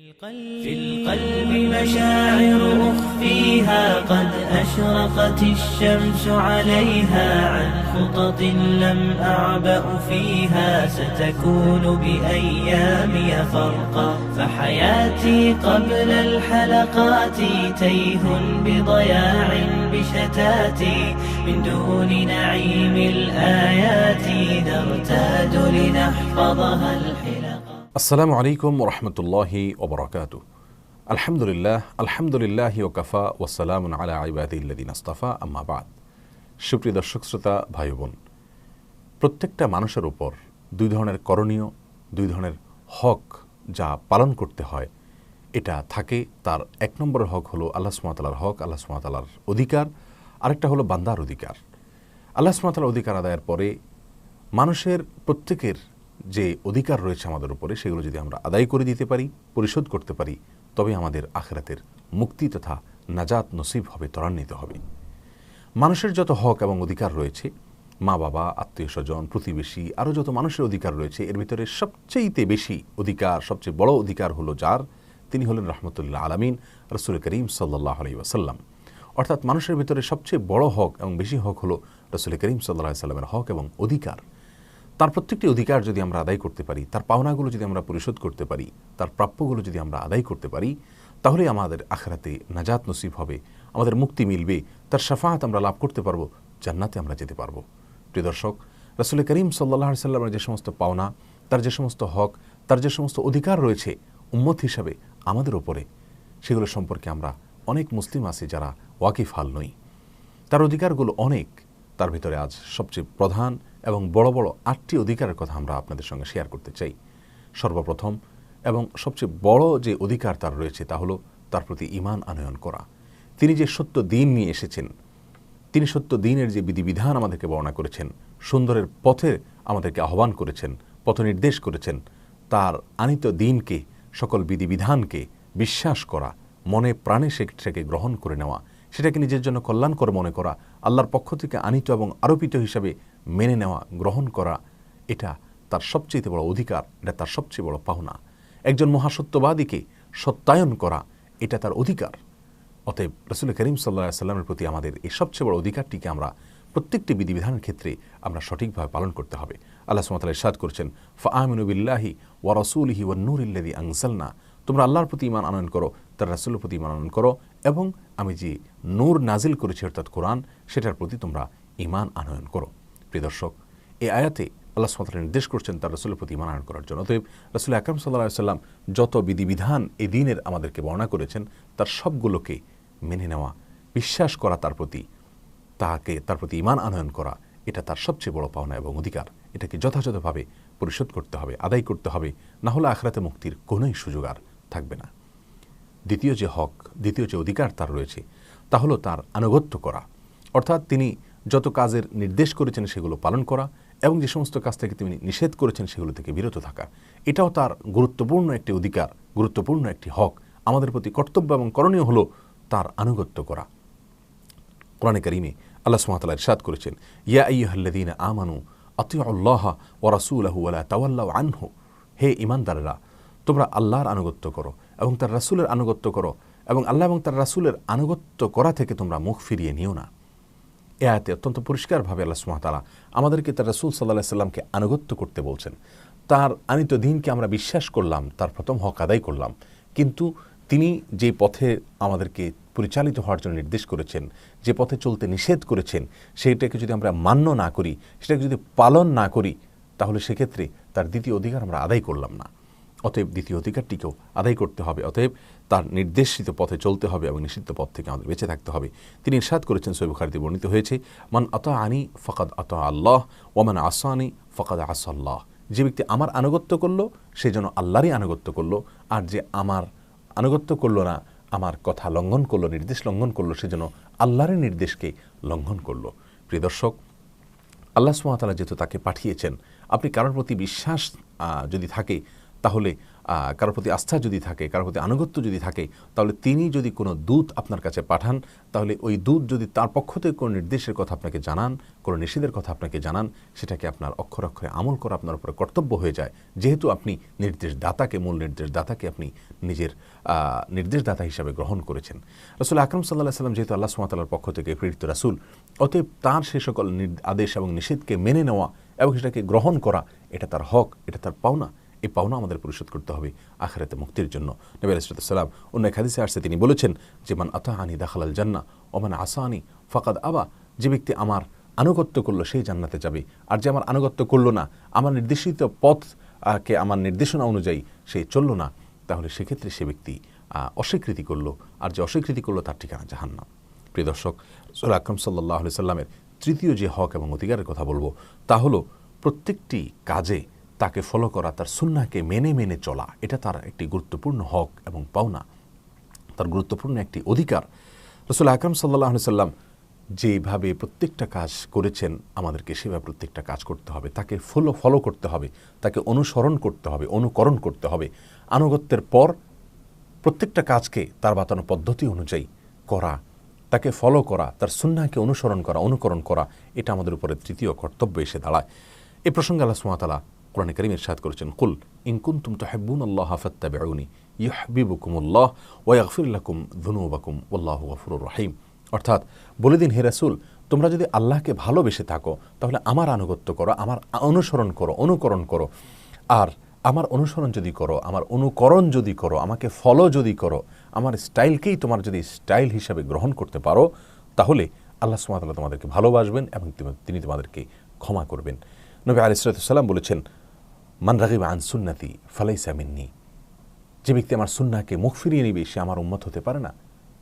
في القلب مشاعر أخفيها قد أشرقت الشمس عليها عن خطط لم أعبأ فيها ستكون بأيامي فرقا فحياتي قبل الحلقات تيه بضياع بشتاتي من دون نعيم الآيات نرتاد لنحفظها الحلقا. আসসালামু আলাইকুম ওরহমতুল্লাহি ওবরাকাতুহু। আলহামদুলিল্লাহ ওয়াকাফা ওয়াসসালামুন আলা ইবাদিল্লাযিনা ইসতাফা আম্মা বাদ। সুপ্রিয় দর্শক শ্রোতা ভাই বোন, প্রত্যেকটা মানুষের উপর দুই ধরনের করণীয়, দুই ধরনের হক যা পালন করতে হয় এটা থাকে। তার এক নম্বরের হক হলো আল্লাহ সুবহানাহু ওয়া তাআলার হক, আল্লাহ সুবহানাহু ওয়া তাআলার অধিকার। আরেকটা হলো বান্দার অধিকার। আল্লাহ সুবহানাহু ওয়া তাআলার অধিকার আদায়ের পরে মানুষের প্রত্যেকের যে অধিকার রয়েছে আমাদের উপরে সেগুলো যদি আমরা আদায় করে দিতে পারি, পরিশোধ করতে পারি, তবে আমাদের আখিরাতের মুক্তি তথা নাজাত নসিব হবে, ত্বরান্বিত হবে। মানুষের যত হক এবং অধিকার রয়েছে, মা বাবা, আত্মীয় স্বজন, প্রতিবেশী, আরও যত মানুষের অধিকার রয়েছে, এর ভিতরে সবচেয়ে বেশি অধিকার, সবচেয়ে বড় অধিকার হলো যার, তিনি হলেন রাহমাতুল্লিল আলামিন রাসূল করিম সাল্লাল্লাহু আলাইহি ওয়াসাল্লাম। অর্থাৎ মানুষের ভিতরে সবচেয়ে বড় হক এবং বেশি হক হলো রাসূল করিম সাল্লাল্লাহু আলাইহি ওয়াসাল্লামের হক এবং অধিকার। তার প্রত্যেকটি অধিকার যদি আমরা আদায় করতে পারি, তার পাওনাগুলো যদি আমরা পরিশোধ করতে পারি, তার প্রাপ্যগুলো যদি আমরা আদায় করতে পারি, তাহলে আমাদের আখিরাতে নাজাত নসিব হবে, আমাদের মুক্তি মিলবে, তার শাফাআত আমরা লাভ করতে পারবো, জান্নাতে আমরা যেতে পারবো। প্রিয় দর্শক, রাসূল করিম সাল্লাল্লাহু আলাইহি ওয়াসাল্লামের যে সমস্ত পাওনা, তার যে সমস্ত হক, তার যে সমস্ত অধিকার রয়েছে উম্মত হিসাবে আমাদের ওপরে, সেগুলো সম্পর্কে আমরা অনেক মুসলিম আছি যারা ওয়াকিফাল নই। তার অধিকারগুলো অনেক। তার ভিতরে আজ সবচেয়ে প্রধান এবং বড় বড় 8টি অধিকারের কথা আমরা আপনাদের সঙ্গে শেয়ার করতে চাই। সর্বপ্রথম এবং সবচেয়ে বড় যে অধিকার তার রয়েছে তা হলো তার প্রতি ঈমান আনয়ন করা। তিনি যে সত্য দ্বীন নিয়ে এসেছেন, তিনি সত্য দ্বীনের যে বিধিবিধান আমাদেরকে বর্ণনা করেছেন, সুন্দরের পথে আমাদেরকে আহ্বান করেছেন, পথ নির্দেশ করেছেন, তার আনিত দ্বীনকে, সকল বিধিবিধানকে বিশ্বাস করা, মনে প্রাণে সেটাকে গ্রহণ করে নেওয়া, সেটাকে নিজের জন্য কল্যাণকর মনে করা, আল্লাহর পক্ষ থেকে আনিত এবং আরোপিত হিসাবে মেনে নেওয়া, গ্রহণ করা, এটা তার সবচেয়ে বড় অধিকার, এটা তার সবচেয়ে বড় পাওনা। একজন মহাসত্যবাদীকে সত্যায়ন করা, এটা তার অধিকার। অতএব রাসূল করিম সাল্লাল্লাহু আলাইহি ওয়াসাল্লামের প্রতি আমাদের এই সবচেয়ে বড় অধিকারটিকে আমরা প্রত্যেকটি বিধিবিধানের ক্ষেত্রে আমরা সঠিকভাবে পালন করতে হবে। আল্লাহ সুবহানাহু ওয়া তাআলা ইরশাদ করেছেন, ফাআমিনু বিল্লাহি ওয়া রাসূলিহি ওয়ান নূরিল্লাযী আনজালনা। তোমরা আল্লাহর প্রতি ঈমান আনয়ন করো, তার রাসূলের প্রতি ঈমান আনয়ন করো, এবং আমি যে নূর নাজিল করেছি অর্থাৎ কোরআন, সেটার প্রতি তোমরা ঈমান আনয়ন করো। প্রিয় দর্শক, এই আয়াতে আল্লাহ সুবহানাহু ওয়া তাআলা নির্দেশ করছেন তার রাসূলের প্রতি ঈমান আনয়ন করার জন্য। অতএব রাসূল আকরাম সাল্লাল্লাহু আলাইহি ওয়াসাল্লাম যত বিধিবিধান এই দ্বীনের আমাদেরকে বর্ণনা করেছেন, তার সবগুলোকে মেনে নেওয়া, বিশ্বাস করা, তার প্রতি ঈমান আনয়ন করা, এটা তার সবচেয়ে বড় পাওনা এবং অধিকার। এটাকে যথাযথভাবে পরিশোধ করতে হবে, আদায় করতে হবে, না হলে আখিরাতে মুক্তির কোনোই সুযোগ আর থাকবে না। দ্বিতীয় যে অধিকার তার রয়েছে তা হলো তার আনুগত্য করা। অর্থাৎ তিনি যত কাজের নির্দেশ করেছেন সেগুলো পালন করা, এবং যে সমস্ত কাজ থেকে তিনি নিষেধ করেছেন সেগুলো থেকে বিরত থাকা। এটাও তার গুরুত্বপূর্ণ একটি অধিকার, গুরুত্বপূর্ণ একটি হক। আমাদের প্রতি কর্তব্য এবং করণীয় হলো তার আনুগত্য করা। কোরআনে কারীমে আল্লাহ সুবহানাহু ওয়া তাআলা ইরশাদ করেছেন, ইয়া আইয়ুহাল্লাযীনা আমানু আতিউল্লাহা ওয়া রাসূলাহু ওয়া লা তাওয়াল্লাউ আনহু। হে ঈমানদাররা, তোমরা আল্লাহর আনুগত্য করো এবং তার রাসূলের আনুগত্য করো, এবং আল্লাহ এবং তার রাসূলের আনুগত্য করা থেকে তোমরা মুখ ফিরিয়ে নিও না। এ আয়াতে অত্যন্ত পরিষ্কারভাবে আল্লাহ সুবহানাহু ওয়া তাআলা আমাদেরকে তার রাসূল সাল্লাল্লাহু আলাইহি সাল্লামকে আনুগত্য করতে বলছেন। তার আনিত দ্বীনকে আমরা বিশ্বাস করলাম, তার প্রথম হক আদায় করলাম, কিন্তু তিনি যে পথে আমাদেরকে পরিচালিত হওয়ার জন্য নির্দেশ করেছেন, যে পথে চলতে নিষেধ করেছেন, সেইটাকে যদি আমরা মান্য না করি, সেটাকে যদি পালন না করি, তাহলে সেক্ষেত্রে তার দ্বিতীয় অধিকার আমরা আদায় করলাম না। অতএব দ্বিতীয় অধিকারটিকেও আদায় করতে হবে। অতএব তার নির্দেশিত পথে চলতে হবে এবং নিষিদ্ধ পথ থেকে আমাদের বেঁচে থাকতে হবে। তিনি ইরশাদ করেছেন, সহিহ বুখারীতে বর্ণিত হয়েছে, মান আতাআনি ফাকাদ আতা আল্লাহ ওয়া মান আসানি ফাকাদ আসাল্লাহ। যে ব্যক্তি আমার আনুগত্য করলো সে যেন আল্লাহরই আনুগত্য করলো, আর যে আমার আনুগত্য করলো না, আমার কথা লঙ্ঘন করলো, নির্দেশ লঙ্ঘন করলো, সে যেন আল্লাহর নির্দেশকে লঙ্ঘন করলো। প্রিয় দর্শক, আল্লাহ সুবহানাহু ওয়া তাআলা যেহেতু তাকে পাঠিয়েছেন, আপনি কারোর প্রতি বিশ্বাস যদি থাকে, তাহলে কারোর প্রতি আস্থা যদি থাকে, কারোর প্রতি আনুগত্য যদি থাকে, তাহলে তিনি যদি কোনো দূত আপনার কাছে পাঠান, তাহলে ওই দূত যদি তার পক্ষ থেকে কোনো নির্দেশের কথা আপনাকে জানান, কোনো নিষেধের কথা আপনাকে জানান, সেটাকে আপনার অক্ষরে অক্ষরে আমল করা আপনার উপরে কর্তব্য হয়ে যায়, যেহেতু আপনি নির্দেশদাতাকে, মূল নির্দেশদাতাকে আপনি নিজের নির্দেশদাতা হিসাবে গ্রহণ করেছেন। রাসূল আকরাম সাল্লাল্লাহু আলাইহি ওয়াসাল্লাম যেহেতু আল্লাহ সুবহানাহু ওয়া তাআলার পক্ষ থেকে প্রেরিত রাসূল, অতএব তার সেই সকল আদেশ এবং নিষেধকে মেনে নেওয়া এবং সেটাকে গ্রহণ করা, এটা তার হক, এটা তার পাওনা। এই পাওনা আমাদের পরিশোধ করতে হবে আখিরাতে মুক্তির জন্য। নবী আলাইহিস সালাম অন্য এক হাদিসে আসছে, তিনি বলেছেন যে মান আতাআনি দাখালাল জান্নাহ ওয়া মান আসানি ফাকাদ আবা, যে ব্যক্তি আমার আনুগত্য করলো সেই জান্নাতে যাবে, আর যে আমার আনুগত্য করলো না, আমার নির্দেশিত পথকে আমার নির্দেশনা অনুযায়ী সে চললো না, তাহলে সেক্ষেত্রে সে ব্যক্তি অস্বীকৃতি করলো, আর যে অস্বীকৃতি করলো তার ঠিকানা জাহান্নাম। প্রিয় দর্শক, রাসূল আকরাম সাল্লাল্লাহু আলাইহি সাল্লামের তৃতীয় যে হক এবং অধিকারের কথা বলবো, তা হলো প্রত্যেকটি কাজে তাকে ফলো করা, তার সুন্নাহকে মেনে মেনে চলা। এটা তার একটি গুরুত্বপূর্ণ হক এবং পাওনা, তার গুরুত্বপূর্ণ একটি অধিকার। রাসূল আকরাম সাল্লাল্লাহু আলাইহি সাল্লাম যেভাবে প্রত্যেকটা কাজ করেছেন, আমাদেরকে সেভাবে প্রত্যেকটা কাজ করতে হবে, তাকে ফলো করতে হবে, তাকে অনুসরণ করতে হবে, অনুকরণ করতে হবে। আনুগত্যের পর প্রত্যেকটা কাজকে তার বাতানো পদ্ধতি অনুযায়ী করা, তাকে ফলো করা, তার সুন্নাহকে অনুসরণ করা, অনুকরণ করা, এটা আমাদের উপরে তৃতীয় কর্তব্য এসে দাঁড়ায়। এই প্রসঙ্গে আল্লাহ সুবহানাহু ওয়া তাআলা কোরআনে কারীমে ইরশাদ করেছেন, কুল ইন কুনতুম তুহিব্বুনাল্লাহা ফাত্তাবিউনি ইউহিব্বুকুমুল্লাহ ওয়া ইয়াগফির লাকুম যুনুবাকুম ওয়াল্লাহু গফুরুর রহিম। অর্থাৎ বলে দিন, হে রাসূল, তোমরা যদি আল্লাহকে ভালোবেসে থাকো তাহলে আমার আনুগত্য করো, আমার অনুসরণ করো, অনুকরণ করো। আর আমার অনুসরণ যদি করো, আমার অনুকরণ যদি করো, আমাকে ফলো যদি করো, আমার স্টাইলকেই তোমার যদি স্টাইল হিসাবে গ্রহণ করতে পারো, তাহলে আল্লাহ সুবহানাহু ওয়া তাআলা তোমাদেরকে ভালোবাসবেন এবং তিনি তোমাদেরকে ক্ষমা করবেন। নবী আলাইহিস সালাম বলেছেন, মান রাগিবা আন সুন্নতি ফালাইসা মিন্নি, যে ব্যক্তি আমার সুন্নাহকে মুখ ফিরিয়ে নেবে সে আমার উম্মত হতে পারে না।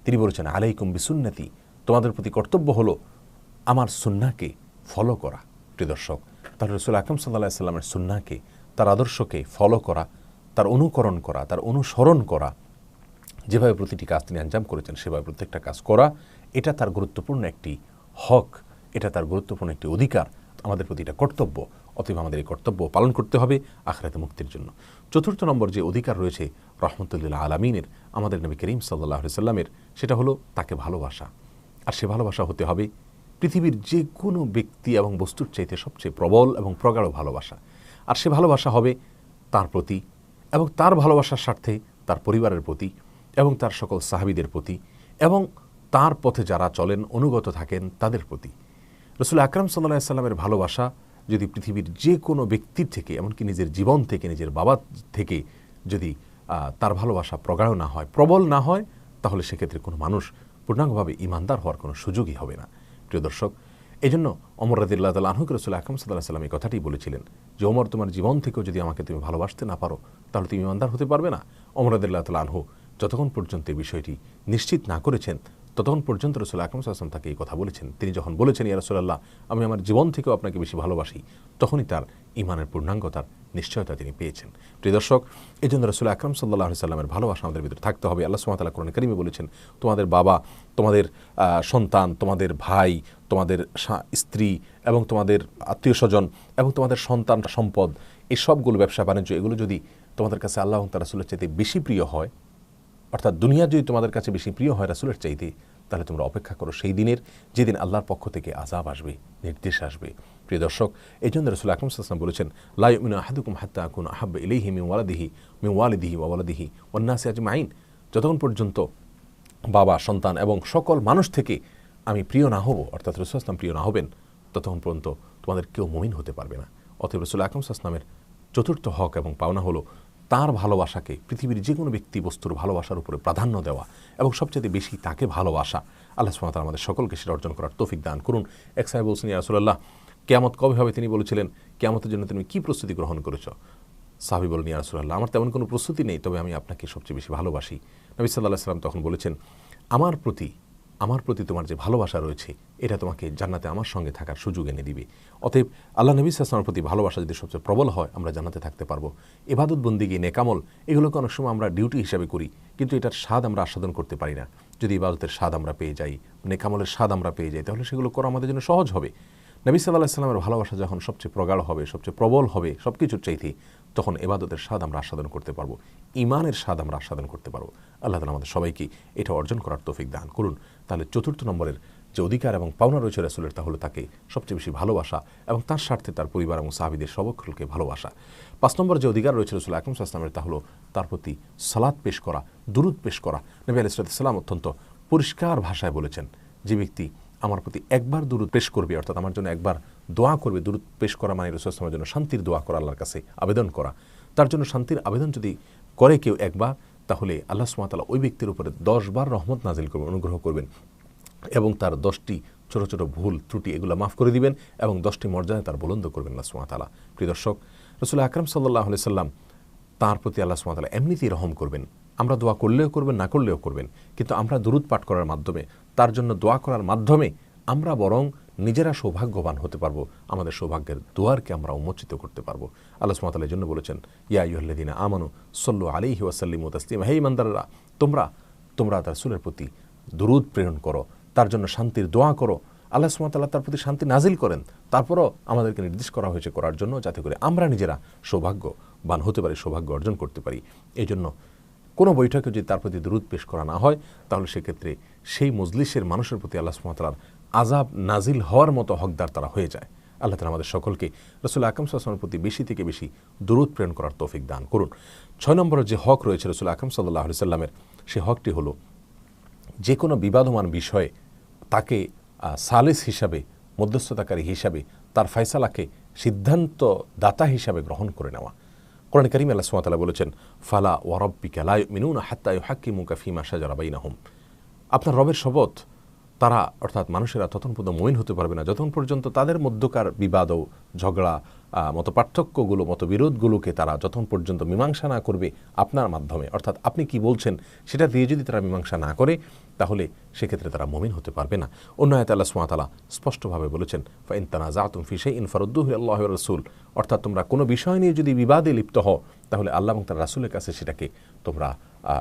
তিনি বলেছেন, আলাইকুম বিসুন্নতি, তোমাদের প্রতি কর্তব্য হলো আমার সুন্নাহকে ফলো করা। প্রিয় দর্শক, তাহলে রাসূল আকরাম সাল্লাল্লাহু আলাইহি ওয়াসাল্লামের সুন্নাহকে, তার আদর্শকে ফলো করা, তার অনুকরণ করা, তার অনুসরণ করা, যেভাবে প্রতিটি কাজ তিনি আঞ্জাম করেছেন সেভাবে প্রত্যেকটা কাজ করা, এটা তার গুরুত্বপূর্ণ একটি হক, এটা তার গুরুত্বপূর্ণ একটি অধিকার, আমাদের প্রতি এটা কর্তব্য। অতএব আমাদের এই কর্তব্য পালন করতে হবে আখিরাতে মুক্তির জন্য। চতুর্থ নম্বর যে অধিকার রয়েছে রাহমাতুল আলামিনের, আমাদের নবী করিম সাল্লাল্লাহু আলাইহি সাল্লামের, সেটা হলো তাকে ভালোবাসা। আর সে ভালোবাসা হতে হবে পৃথিবীর যে কোনো ব্যক্তি এবং বস্তুর চাইতে সবচেয়ে প্রবল এবং প্রগাঢ় ভালোবাসা। আর সে ভালোবাসা হবে তার প্রতি, এবং তার ভালোবাসার স্বার্থে তার পরিবারের প্রতি এবং তার সকল সাহাবীদের প্রতি এবং তার পথে যারা চলেন, অনুগত থাকেন, তাদের প্রতি। রাসূল আকরাম সাল্লাল্লাহু আলাইহি সাল্লামের ভালোবাসা যদি পৃথিবীর যে কোনো ব্যক্তির থেকে, এমনকি নিজের জীবন থেকে, নিজের বাবা থেকে যদি তার ভালোবাসা প্রগাঢ় না হয়, প্রবল না হয়, তাহলে সেক্ষেত্রে কোনো মানুষ পূর্ণাঙ্গভাবে ঈমানদার হওয়ার কোনো সুযোগই হবে না। প্রিয় দর্শক, এই জন্য ওমর রাদিয়াল্লাহু তাআলা আনহুকে রাসূল আকরাম সাল্লাল্লাহু আলাইহি সাল্লাম এই কথাটি বলেছিলেন যে, ওমর, তোমার জীবন থেকেও যদি আমাকে তুমি ভালোবাসতে না পারো তাহলে তুমি ঈমানদার হতে পারবে না। ওমর রাদিয়াল্লাহু তাআলা আনহু যতক্ষণ পর্যন্ত এই বিষয়টি নিশ্চিত না করেছেন, ততক্ষণ পর্যন্ত রাসূল আকরাম সাল্লাল্লাহু আলাইহি ওয়াসাল্লাম তাকে এই কথা বলেছেন। তিনি যখন বলেছেন, ইয়া রাসূলুল্লাহ, আমি আমার জীবন থেকেও আপনাকে বেশি ভালোবাসি, তখনই তার ঈমানের পূর্ণাঙ্গতার নিশ্চয়তা তিনি পেয়েছেন। প্রিয় দর্শক, এই জন্য রাসূল আকরাম সাল্লাল্লাহু আলাইহি সাল্লামের ভালোবাসা আমাদের ভিতরে থাকতে হবে। আল্লাহ সুবহানাহু ওয়া তাআলা কোরআনে কারীমে বলেছেন, তোমাদের বাবা, তোমাদের সন্তান, তোমাদের ভাই, তোমাদের স্ত্রী এবং তোমাদের আত্মীয় স্বজন এবং তোমাদের সন্তান সম্পদ, এই সবগুলো ব্যবসা বাণিজ্য, এগুলো যদি তোমাদের কাছে আল্লাহ এবং তার রাসূলের চাইতে বেশি প্রিয় হয়, অর্থাৎ দুনিয়া যদি তোমাদের কাছে বেশি প্রিয় হয় রাসূলের চাইতে, তাহলে তোমরা অপেক্ষা করো সেই দিনের, যেদিন আল্লাহর পক্ষ থেকে আযাব আসবে, নির্দেশ আসবে। প্রিয় দর্শক, এই জন্য রাসূল আকরাম সাল্লাল্লাহু আলাইহি ওয়াসাল্লাম বলেছেন, লা ইউমিনু আহাদুকুম হাত্তা আকুনা আহাব্বা ইলাইহি মিন ওয়ালিদিহি ওয়া ওয়ালাদিহি ওয়ান নাসি আজমাইন, যতক্ষণ পর্যন্ত বাবা, সন্তান এবং সকল মানুষ থেকে আমি প্রিয় না হব, অর্থাৎ রাসূল সাল্লাল্লাহু আলাইহি ওয়াসাল্লাম প্রিয় না হবেন, ততক্ষণ পর্যন্ত তোমাদের কেউ মুমিন হতে পারবে না। অতএব রাসূল আকরাম সাল্লাল্লাহু আলাইহি ওয়াসাল্লামের চতুর্থ হক এবং পাওনা হলো তার ভালোবাসাকে পৃথিবীর যে কোনো ব্যক্তি বস্তুর ভালোবাসার উপরে প্রাধান্য দেওয়া এবং সবচেয়ে বেশি তাকে ভালোবাসা। আল্লাহ সুবহানাহু ওয়া তাআলা আমাদের সকলকে সেটা অর্জন করার তৌফিক দান করুন। এক সাহেব বলছেন, ইয়া রাসূলুল্লাহ, কিয়ামত কবে হবে? তিনি বলেছিলেন, কিয়ামতের জন্য তুমি কি প্রস্তুতি গ্রহণ করেছো? সাহাবী বলেন, ইয়া রাসূলুল্লাহ, আমার তেমন কোনো প্রস্তুতি নেই, তবে আমি আপনাকে সবচেয়ে বেশি ভালোবাসি। নবী সাল্লাল্লাহু আলাইহি ওয়াসাল্লাম তখন বলেছেন, আমার প্রতি তোমার যে ভালোবাসা রয়েছে, এটা তোমাকে জান্নাতে আমার সঙ্গে থাকার সুযোগ এনে দিবে। অতএব আল্লাহ নবী সাল্লাল্লাহু আলাইহি ওয়াসাল্লামের প্রতি ভালোবাসা যদি সবচেয়ে প্রবল হয়, আমরা জান্নাতে থাকতে পারবো। ইবাদত, বন্দেগী, নেকামল, এগুলোকে অনেক সময় আমরা ডিউটি হিসাবে করি, কিন্তু এটার স্বাদ আমরা আস্বাদন করতে পারি না। যদি ইবাদতের স্বাদ আমরা পেয়ে যাই, নেকামলের স্বাদ আমরা পেয়ে যাই, তাহলে সেগুলো করা আমাদের জন্য সহজ হবে। নবী সাল্লাল্লাহু আলাইহি ওয়াসাল্লামের ভালোবাসা যখন সবচেয়ে প্রগাঢ় হবে, সবচেয়ে প্রবল হবে সবকিছুর চাইতে, তখন ইবাদতের স্বাদ আমরা আস্বাদন করতে পারবো, ঈমানের স্বাদ আমরা আস্বাদন করতে পারবো। আল্লাহ তাআলা আমাদের সবাইকে এটা অর্জন করার তৌফিক দান করুন। তাহলে চতুর্থ নম্বরের যে অধিকার এবং পাওনা রয়েছে রাসূলের, তা হলো তাকে সবচেয়ে বেশি ভালোবাসা এবং তার স্বার্থে তার পরিবার এবং সাহাবীদের সবককে ভালোবাসা। 5 নম্বর যে অধিকার রয়েছে রাসূল আকরাম সাল্লাল্লাহু আলাইহি ওয়াসাল্লামের, তা হলো তার প্রতি সালাত পেশ করা, দুরূদ পেশ করা। নবী আলাইহিস সালাম অত্যন্ত পরিষ্কার ভাষায় বলেছেন, যে ব্যক্তি আমার প্রতি একবার দুরূদ পেশ করবে, অর্থাৎ আমার জন্য একবার দোয়া করবে, দুরূদ পেশ করা মানে রাসূল সাল্লাল্লাহু আলাইহি ওয়াসাল্লামের জন্য শান্তির দোয়া করা, আল্লাহর কাছে আবেদন করা, তার জন্য শান্তির আবেদন যদি করে কেউ একবার, তাহলে আল্লাহ সুবহানাহু ওয়া তাআলা ওই ব্যক্তির উপরে 10 বার রহমত নাজিল করবেন, অনুগ্রহ করবেন এবং তার 10টি ছোট ছোট ভুল ত্রুটি এগুলো মাফ করে দিবেন এবং 10টি মর্যাদায় তার বুলন্দ করবেন আল্লাহ সুবহানাহু ওয়া তাআলা। প্রিয় দর্শক, রাসূল আকরাম সাল্লাল্লাহু আলাইহি সাল্লাম তার প্রতি আল্লাহ সুবহানাহু ওয়া তাআলা এমনিতেই রহম করবেন। আমরা দোয়া করলেও করবেন, না করলেও করবেন, কিন্তু আমরা দুরূদ পাঠ করার মাধ্যমে, তার জন্য দোয়া করার মাধ্যমে আমরা বরং নিজেরা সৌভাগ্যবান হতে পারবো, আমাদের সৌভাগ্যের দুয়ারকে আমরা উন্মোচিত করতে পারবো। আল্লাহ সুবহানাহু ওয়া তাআলা এই জন্য বলেছেন, ইয়া আইয়ুহাল্লাযীনা আমানু সাল্লু আলাইহি ওয়া সাল্লিমু তাসলিমা, হে ঈমানদাররা, তোমরা তার রাসূলের প্রতি দুরূদ প্রেরণ করো, তার জন্য শান্তির দোয়া করো। আল্লাহ সুবহানাহু ওয়া তাআলা তার প্রতি শান্তি নাজিল করেন, তারপরও আমাদেরকে নির্দেশ করা হয়েছে করার জন্য, যাতে করে আমরা নিজেরা সৌভাগ্যবান হতে পারি, সৌভাগ্য অর্জন করতে পারি। এই জন্য কোনো বৈঠকে যদি তার প্রতি দুরূদ পেশ করা না হয়, তাহলে সেক্ষেত্রে সেই মজলিসের মানুষের প্রতি আল্লাহ সুবহানাহু ওয়া তাআলার আযাব নাজিল হওয়ার মতো হকদার তারা হয়ে যায়। আল্লাহ তাআলা আমাদের সকলকে রাসূল আকরাম সাল্লাল্লাহু আলাইহি ওয়াসাল্লামের প্রতি বেশি থেকে বেশি দুরূদ প্রেরণ করার তৌফিক দান করুন। 6 নম্বরের যে হক রয়েছে রাসূল আকরাম সাল্লাল্লাহু আলাইহি ওয়াসাল্লামের, সেই হকটি হলো যে কোনো বিবাদমান বিষয়ে তাকে সালিস হিসাবে, মধ্যস্থতাকারী হিসাবে, তার ফয়সালাকে সিদ্ধান্ত দাতা হিসাবে গ্রহণ করে নেওয়া। কোরআন কারীমে আল্লাহ সুবহানাহু ওয়া তাআলা বলেছেন, ফালা ওয়া রাব্বিকা লা ইউমিনুনা হাত্তা ইউহাক্কিমুকা ফীমা শাজারা বাইনাহুম। আপনার রবের শপথ, তারা অর্থাৎ মানুষেরা ততক্ষণ পর্যন্ত মুমিন হতে পারবে না যতক্ষণ পর্যন্ত তাদের মধ্যকার বিবাদ ও ঝগড়া, মত পার্থক্যগুলো, মতবিরোধগুলোকে তারা যতক্ষণ পর্যন্ত মীমাংসা না করবে আপনার মাধ্যমে, অর্থাৎ আপনি কি বলছেন সেটা দিয়ে যদি তারা মীমাংসা না করে, তাহলে সেক্ষেত্রে তারা মুমিন হতে পারবে না। অন্য আয়াতে আল্লাহ সুবহানাহু ওয়া তাআলা স্পষ্টভাবে বলেছেন, ফাইন তানাযাতুম ফি শাইইন ফারুদ্দুহু ইলাল্লাহি ওয়া রাসূল, অর্থাৎ তোমরা কোনো বিষয় নিয়ে যদি বিবাদে লিপ্ত হও, তাহলে আল্লাহ এবং তার রাসূলের কাছে সেটাকে তোমরা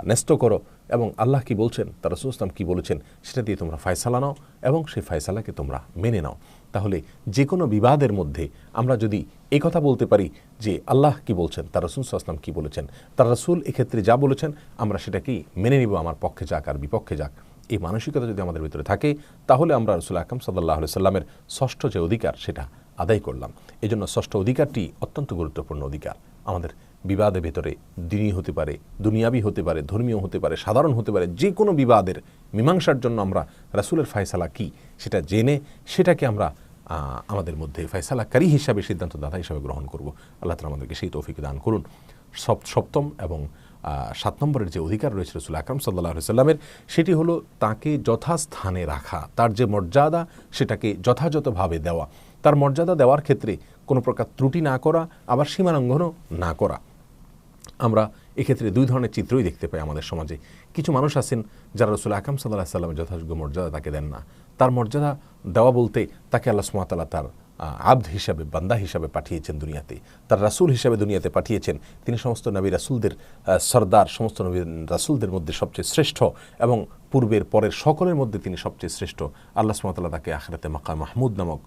ন্যস্ত করো এবং আল্লাহ কি বলছেন, তার রাসূল সাল্লাল্লাহু আলাইহি ওয়াসাল্লাম কি বলেছেন সেটা দিয়ে তোমরা ফয়সালা নাও এবং সেই ফয়সালাকে তোমরা মেনে নাও। তাহলে যে কোনো বিবাদের মধ্যে আমরা যদি এই কথা বলতে পারি যে আল্লাহ কি বলছেন, তার রাসূল সাল্লাল্লাহু আলাইহি ওয়াসাল্লাম কি বলেছেন, তার রাসূল এক্ষেত্রে যা বলেছেন আমরা সেটাকেই মেনে নিব, আমার পক্ষে যাক আর বিপক্ষে যাক, এই মানসিকতা যদি আমাদের ভিতরে থাকে, তাহলে আমরা রাসূল আকরাম সাল্লাল্লাহু আলাইহি ওয়াসাল্লামের ষষ্ঠ যে অধিকার সেটা আদায় করলাম। এই জন্য ষষ্ঠ অধিকারটি অত্যন্ত গুরুত্বপূর্ণ অধিকার। আমাদের বিবাদের ভেতরে দিনী হতে পারে, দুনিয়াবি হতে পারে, ধর্মীয় হতে পারে, সাধারণ হতে পারে, যে কোনো বিবাদের মীমাংসার জন্য আমরা রাসূলের ফয়সালা কি সেটা জেনে সেটাকে আমরা আমাদের মধ্যে ফয়সালাকারী হিসাবে, সিদ্ধান্তদাতা হিসাবে গ্রহণ করব। আল্লাহ তাআলা আমাদেরকে সেই তৌফিক দান করুন। সপ্তম এবং 7 নম্বরের যে অধিকার রয়েছে রাসূল আকরাম সাল্লাল্লাহু আলাইহি ওয়াসাল্লামের, সেটি হলো তাকে যথাস্থানে রাখা, তার যে মর্যাদা সেটাকে যথাযথভাবে দেওয়া, তার মর্যাদা দেওয়ার ক্ষেত্রে কোনো প্রকার ত্রুটি না করা, আবার সীমালঙ্ঘনও না করা। আমরা এক্ষেত্রে 2 ধরনের চিত্রই দেখতে পাই আমাদের সমাজে। কিছু মানুষ আছেন যারা রাসূল আকরাম সাল্লাল্লাহু আলাইহি ওয়াসাল্লামের যথাযোগ্য মর্যাদা তাকে দেন না। তার মর্যাদা দেওয়া বলতে তাকে আল্লাহ সুবহানাহু ওয়া তাআলা তার আবদ হিসাবে, বান্দা হিসাবে পাঠিয়েছেন দুনিয়াতে, তার রাসূল হিসাবে দুনিয়াতে পাঠিয়েছেন। তিনি সমস্ত নবী রাসূলদের সরদার, সমস্ত নবী রাসূলদের মধ্যে সবচেয়ে শ্রেষ্ঠ এবং পূর্বের পরের সকলের মধ্যে তিনি সবচেয়ে শ্রেষ্ঠ। আল্লাহ সুবহানাহু ওয়া তাআলা তাকে আখিরাতে মাকাম মাহমুদ নামক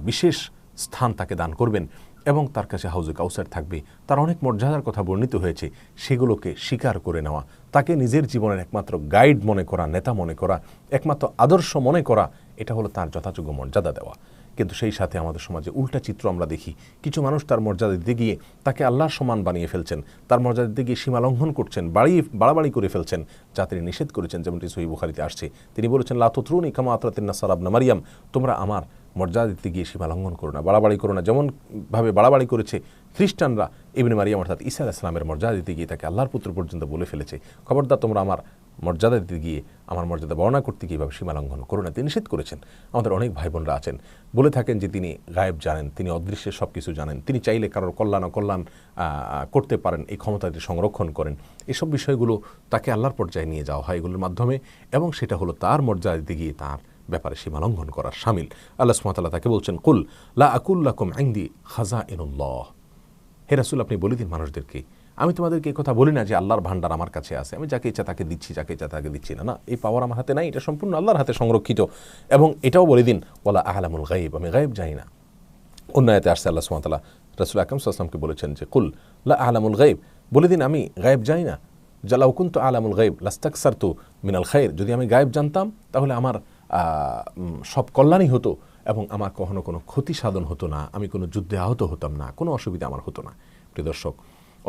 বিশেষ স্থান তাকে দান করবেন এবং তার কাছে হাউজে কাউসার থাকবে। তার অনেক মর্যাদার কথা বর্ণিত হয়েছে, সেগুলোকে স্বীকার করে নেওয়া, তাকে নিজের জীবনের একমাত্র গাইড মনে করা, নেতা মনে করা, একমাত্র আদর্শ মনে করা, এটা হলো তার যথাযোগ্য মর্যাদা দেওয়া। কিন্তু সেই সাথে আমাদের সমাজে উল্টা চিত্র আমরা দেখি। কিছু মানুষ তার মর্যাদা দিতে গিয়ে তাকে আল্লাহর সমান বানিয়ে ফেলছেন, তার মর্যাদা দিতে গিয়ে সীমা লঙ্ঘন করছেন, বাড়াবাড়ি করে ফেলছেন, যা তিনি নিষেধ করেছেন। যেমনটি সহিহ বুখারীতে আসছে, তিনি বলেছেন, লা তুতরুনি কামা আতরাতিন নাসারা ইবনা মারইয়াম, তোমরা আমার মর্যাদা দিতে গিয়ে সীমা লঙ্ঘন করো না, বাড়াবাড়ি করো না। যেমনভাবে বাড়াবাড়ি করেছে খ্রিস্টানরা ইবনে মারইয়াম অর্থাৎ ঈসা আলাইহিস সালামের মর্যাদা দিতে গিয়ে তাকে আল্লাহর পুত্র পর্যন্ত বলে ফেলেছে। খবরদার, তোমরা আমার মর্যাদা দিতে গিয়ে, আমার মর্যাদা বর্ণনা করতে গিয়ে এভাবে সীমা লঙ্ঘন করো না, তিনি নিষেধ করেছেন। আমাদের অনেক ভাই বোনরা আছেন বলে থাকেন যে তিনি গায়েব জানেন, তিনি অদৃশ্যের সব কিছু জানেন, তিনি চাইলে কারোর কল্যাণ অকল্যাণ করতে পারেন, এই ক্ষমতাটি সংরক্ষণ করেন। এসব বিষয়গুলো তাকে আল্লাহর পর্যায়ে নিয়ে যাওয়া হয় এগুলোর মাধ্যমে, এবং সেটা হলো তার মর্যাদা দিতে গিয়ে তার ব্যাপারে সীমা লঙ্ঘন করার শামিল। আল্লাহ সুবহানাহু ওয়া তাআলা তাকে বলছেন, কুল লা আকুল লাকুম ইনদি খাযাইনুল্লাহ, হে রাসূল আপনি বলে দিন মানুষদেরকে, আমি তোমাদেরকে এই কথা বলি না যে আল্লাহর ভান্ডার আমার কাছে আছে, আমি যাকে ইচ্ছা তাকে দিচ্ছি, যাকে ইচ্ছা তাকে দিচ্ছি না। না, এই পাওয়ার আমার হাতে নাই, এটা সম্পূর্ণ আল্লাহর হাতে সংরক্ষিত। এবং এটাও বলে দিন ওয়ালা আ'লামুল গায়ব, আমি গায়েব জানি না। অন্য আয়াতে আসছে আল্লাহ সুবহানাহু ওয়া তাআলা রাসূল আকরাম সাল্লাল্লাহু আলাইহি ওয়াসাল্লামকে বলেছেন যে কুল লা আ'লামুল গায়ব, বলে দিন আমি গায়েব জানি না। লাউ কুনতু আ'লামুল গায়ব লাস্তাকসারতু মিনাল খায়র, যদি আমি গায়েব জানতাম তাহলে আমার সব কল্যাণই হতো এবং আমার কখনো কোনো ক্ষতি সাধন হতো না, আমি কোনো যুদ্ধে আহত হতাম না, কোনো অসুবিধা আমার হতো না। প্রিয় দর্শক,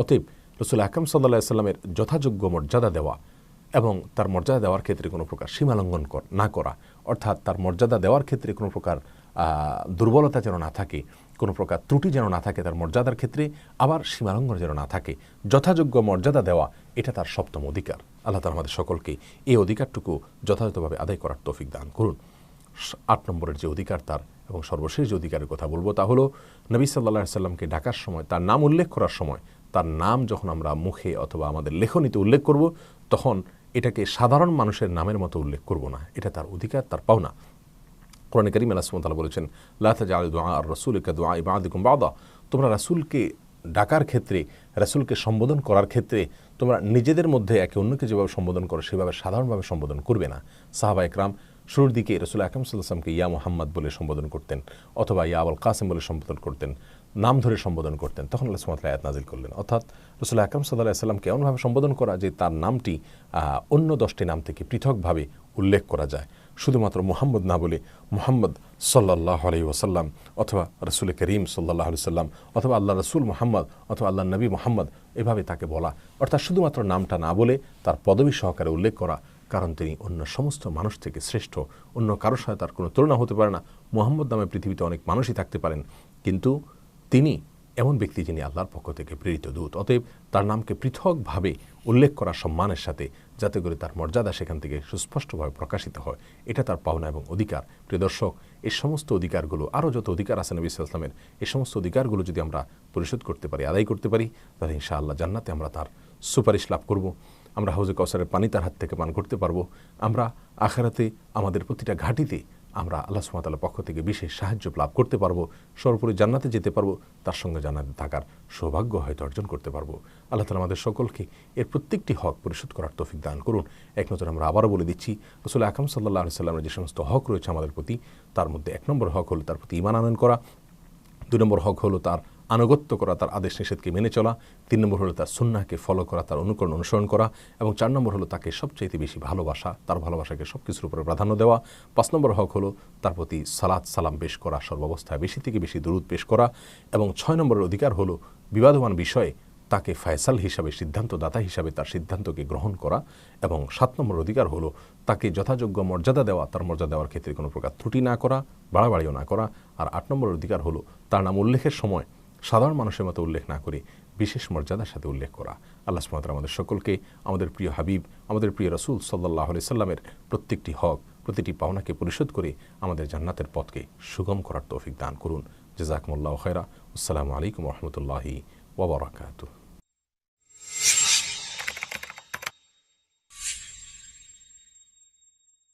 অতএব রাসূল আকরাম সাল্লাল্লাহু আলাইহি ওয়াসাল্লামের যথাযোগ্য মর্যাদা দেওয়া এবং তার মর্যাদা দেওয়ার ক্ষেত্রে কোনো প্রকার সীমালঙ্ঘন না করা, অর্থাৎ তার মর্যাদা দেওয়ার ক্ষেত্রে কোনো প্রকার দুর্বলতা যেন না থাকে, কোনো প্রকার ত্রুটি যেন না থাকে তার মর্যাদার ক্ষেত্রে, আবার সীমালঙ্ঘন যেন না থাকে, যথাযোগ্য মর্যাদা দেওয়া, এটা তার সপ্তম অধিকার। আল্লাহ তাআলা আমাদের সকলকে এই অধিকারটুকু যথাযথভাবে আদায় করার তৌফিক দান করুন। 8 নম্বরের যে অধিকার তার এবং সর্বশেষ যে অধিকারের কথা বলবো তা হলো নবী সাল্লাল্লাহু আলাইহি সাল্লামকে ডাকার সময়, তার নাম উল্লেখ করার সময়, তার নাম যখন আমরা মুখে অথবা আমাদের লেখনীতে উল্লেখ করব, তখন এটাকে সাধারণ মানুষের নামের মতো উল্লেখ করব না, এটা তার অধিকার, তার পাওনা। কোরআনে কারীমে আল্লাহ সুবহানাহু ওয়া তাআলা বলেছেন লা তাজআলু দুআ আর-রাসূলি কাদুআ বা'দিকুম বা'দা, তোমরা রাসূলকে ডাকার ক্ষেত্রে, রাসূলকে সম্বোধন করার ক্ষেত্রে তোমরা নিজেদের মধ্যে একে অন্যকে যেভাবে সম্বোধন করো সেভাবে সাধারণভাবে সম্বোধন করবে না। সাহাবায়ে কেরাম শুরুর দিকে রাসূল আকরাম সাল্লাল্লাহু আলাইহি ওয়াসাল্লামকে ইয়া মুহাম্মদ বলে সম্বোধন করতেন অথবা ইয়া আবুল কাসিম বলে সম্বোধন করতেন, নাম ধরে সম্বোধন করতেন। তখন আল্লাহ সুবহানাহু ওয়া তাআলা আয়াত নাযিল করলেন, অর্থাৎ রাসূল আকরাম সাল্লাল্লাহু আলাইহি ওয়াসাল্লামকে এমনভাবে সম্বোধন করা যে তার নামটি অন্য 10টি নাম থেকে পৃথকভাবে উল্লেখ করা যায়, শুধুমাত্র মুহাম্মদ না বলে মুহাম্মদ সাল্লাল্লাহু আলাইহি ওয়াসাল্লাম অথবা রাসূল করিম সাল্লাল্লাহু আলাইহি ওয়াসাল্লাম অথবা আল্লাহ রাসূল মুহাম্মদ অথবা আল্লাহ নবী মুহাম্মদ, এভাবে তাকে বলা, অর্থাৎ শুধুমাত্র নামটা না বলে তার পদবী সহকারে উল্লেখ করা, কারণ তিনি অন্য সমস্ত মানুষ থেকে শ্রেষ্ঠ, অন্য কারোর সাথে তার কোনো তুলনা হতে পারে না। মুহাম্মদ নামে পৃথিবীতে অনেক মানুষই থাকতে পারেন, কিন্তু তিনি এমন ব্যক্তি যিনি আল্লাহর পক্ষ থেকে প্রেরিত দূত। অতএব তার নামকে পৃথকভাবে উল্লেখ করা সম্মানের সাথে, যাতে করে তার মর্যাদা সেখান থেকে সুস্পষ্টভাবে প্রকাশিত হয়, এটা তার পাওনা এবং অধিকার। প্রিয় দর্শক, এই সমস্ত অধিকারগুলো, আরও যত অধিকার আছে নবী সাল্লাল্লাহু আলাইহি ওয়াসাল্লামের, এই সমস্ত অধিকারগুলো যদি আমরা পরিশোধ করতে পারি, আদায় করতে পারি, তাহলে ইনশাআল্লাহ জান্নাতে আমরা তার সুপারিশ লাভ করব, আমরা হাউজে কাউসারের পানি তার হাত থেকে পান করতে পারবো, আমরা আখিরাতে আমাদের প্রতিটা ঘাটিতে আমরা আল্লাহ সুবহানাহু ওয়া তাআলার পক্ষ থেকে বিশেষ সাহায্য লাভ করতে পারবো, সর্বোপরি জান্নাতে যেতে পারবো, তার সঙ্গে জান্নাতে থাকার সৌভাগ্য হয়তো অর্জন করতে পারবো। আল্লাহ তাআলা আমাদের সকলকে এর প্রত্যেকটি হক পরিশোধ করার তৌফিক দান করুন। এক নজরে আমরা আবারও বলে দিচ্ছি, রাসূল আকরাম সাল্লাল্লাহু আলাইহি ওয়াসাল্লামের যে সমস্ত হক রয়েছে আমাদের প্রতি, তার মধ্যে 1 নম্বর হক হলো তার প্রতি ঈমান আনয়ন করা, 2 নম্বর হক হলো তার আনুগত্য করা, তার আদেশ নিষেধকে মেনে চলা, 3 নম্বর হলো তার সুন্নাহকে ফলো করা, তার অনুকরণ অনুসরণ করা, এবং 4 নম্বর হলো তাকে সবচাইতে বেশি ভালোবাসা, তার ভালোবাসাকে সব কিছুর উপরে প্রাধান্য দেওয়া। 5 নম্বর হক হলো তার প্রতি সালাত সালাম পেশ করা, সর্বাবস্থায় বেশি থেকে বেশি দুরূদ পেশ করা, এবং 6 নম্বরের অধিকার হলো বিবাদমান বিষয়ে তাকে ফায়সাল হিসাবে, সিদ্ধান্তদাতা হিসাবে তার সিদ্ধান্তকে গ্রহণ করা, এবং 7 নম্বর অধিকার হলো তাকে যথাযোগ্য মর্যাদা দেওয়া, তার মর্যাদা দেওয়ার ক্ষেত্রে কোনো প্রকার ত্রুটি না করা, বাড়াবাড়িও না করা। আর 8 নম্বর অধিকার হলো তার নাম উল্লেখের সময় সাধারণ মানুষের মতো উল্লেখ না করে বিশেষ মর্যাদার সাথে উল্লেখ করা। আল্লাহ সুবহানাহু ওয়া তাআলা আমাদের সকলকে আমাদের প্রিয় হাবিব, আমাদের প্রিয় রাসূল সাল্লাল্লাহু আলাইহি সাল্লামের প্রত্যেকটি হক, প্রতিটি পাওনাকে পরিশোধ করে আমাদের জান্নাতের পথকে সুগম করার তৌফিক দান করুন। জাযাকুমুল্লাহু খায়রা। আসসালামু আলাইকুম ওয়া রাহমাতুল্লাহি ওয়া বারাকাতুহু।